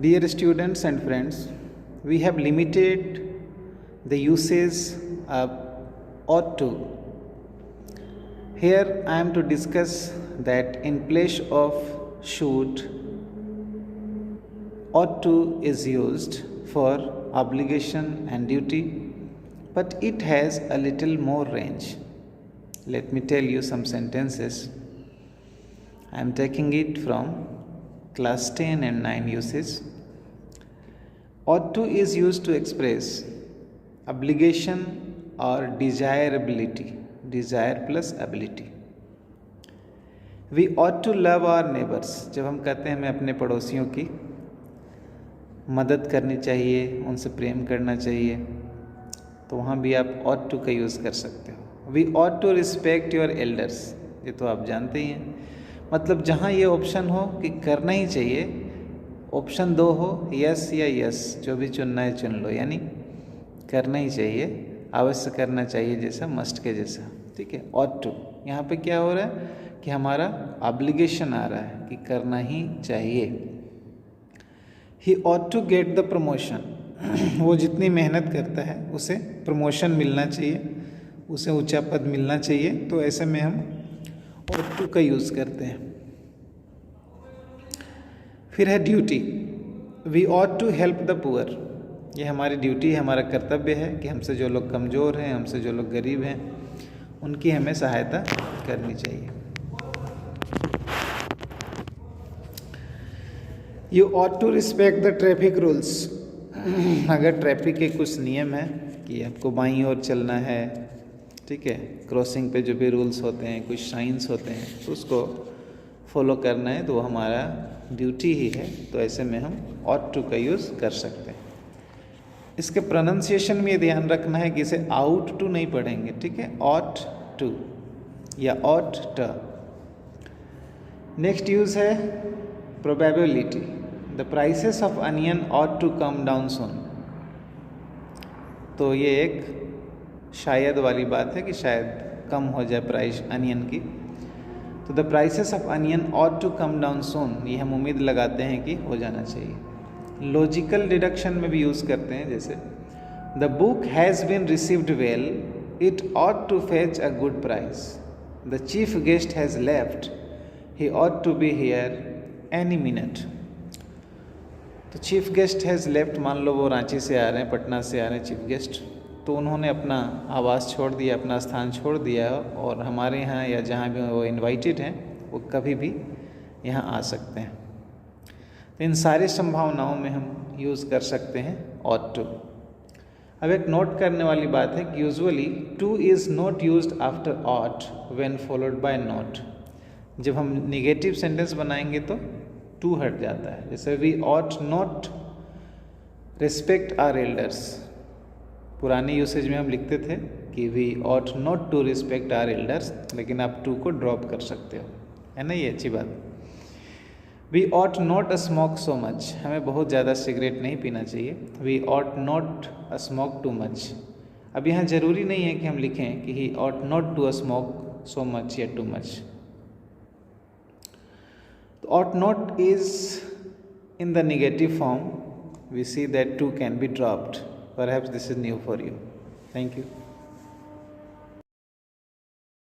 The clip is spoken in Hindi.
Dear students and friends, we have limited the usage of ought to. Here I am to discuss that in place of should, ought to is used for obligation and duty, but it has a little more range. Let me tell you some sentences. I am taking it from class 10 and 9 usage. Ought to is used to express obligation or desirability, desire plus ability. We ought to love our neighbors. जब हम कहते हैं हमें अपने पड़ोसियों की मदद करनी चाहिए, उनसे प्रेम करना चाहिए, तो वहाँ भी आप ought to का यूज़ कर सकते हो. We ought to respect your elders. ये तो आप जानते ही हैं. मतलब जहाँ ये ऑप्शन हो कि करना ही चाहिए, ऑप्शन 2 हो यस या यस, जो भी चुनना है चुन लो, यानी करना ही चाहिए, अवश्य करना चाहिए जैसा, मस्ट के जैसा. ठीक है. ought to यहाँ पे क्या हो रहा है कि हमारा ऑब्लिगेशन आ रहा है कि करना ही चाहिए. ही ought to get the promotion. वो जितनी मेहनत करता है उसे प्रमोशन मिलना चाहिए, उसे ऊंचा पद मिलना चाहिए, तो ऐसे में हम ought to का यूज़ करते हैं. फिर है duty. We ought to help the poor. ये हमारी ड्यूटी है, हमारा कर्तव्य है कि हमसे जो लोग कमज़ोर हैं, हमसे जो लोग गरीब हैं, उनकी हमें सहायता करनी चाहिए. You ought to respect the traffic rules. अगर ट्रैफिक के कुछ नियम हैं कि आपको बाईं ओर चलना है, ठीक है, क्रॉसिंग पे जो भी रूल्स होते हैं, कुछ साइंस होते हैं, तो उसको फॉलो करना है, तो वो हमारा ड्यूटी ही है. तो ऐसे में हम ought to का यूज़ कर सकते हैं. इसके प्रोनाउंसिएशन में ये ध्यान रखना है कि इसे आउट टू नहीं पढ़ेंगे. ठीक है, ought to या ought to. नेक्स्ट यूज़ है probability. The prices of onion ought to come down soon. तो ये एक शायद वाली बात है कि शायद कम हो जाए प्राइस अनियन की. तो the prices of onion ought to come down soon, ये हम उम्मीद लगाते हैं कि हो जाना चाहिए. लॉजिकल डिडक्शन में भी यूज़ करते हैं, जैसे the book has been received well, it ought to fetch a good price. The chief guest has left, he ought to be here any minute. तो चीफ गेस्ट हैज़ लेफ्ट, मान लो वो रांची से आ रहे हैं, पटना से आ रहे हैं चीफ गेस्ट, तो उन्होंने अपना आवास छोड़ दिया, अपना स्थान छोड़ दिया, और हमारे यहाँ या जहाँ भी वो इनवाइटेड हैं, वो कभी भी यहाँ आ सकते हैं. तो इन सारी संभावनाओं में हम यूज़ कर सकते हैं ought to. अब एक नोट करने वाली बात है कि usually to is not used after ought when followed by not. जब हम निगेटिव सेंटेंस बनाएंगे तो to हट जाता है. जैसे we ought not respect our elders. पुराने यूसेज में हम लिखते थे कि we ought not to respect our elders, लेकिन आप to को ड्रॉप कर सकते हो, है ना, ये अच्छी बात. We ought not smoke so much. हमें बहुत ज़्यादा सिगरेट नहीं पीना चाहिए. We ought not smoke too much. अब यहाँ ज़रूरी नहीं है कि हम लिखें कि he ought not to smoke so much या too much. तो ought not is in the negative form. We see that to can be dropped. Perhaps this is new for you. Thank you.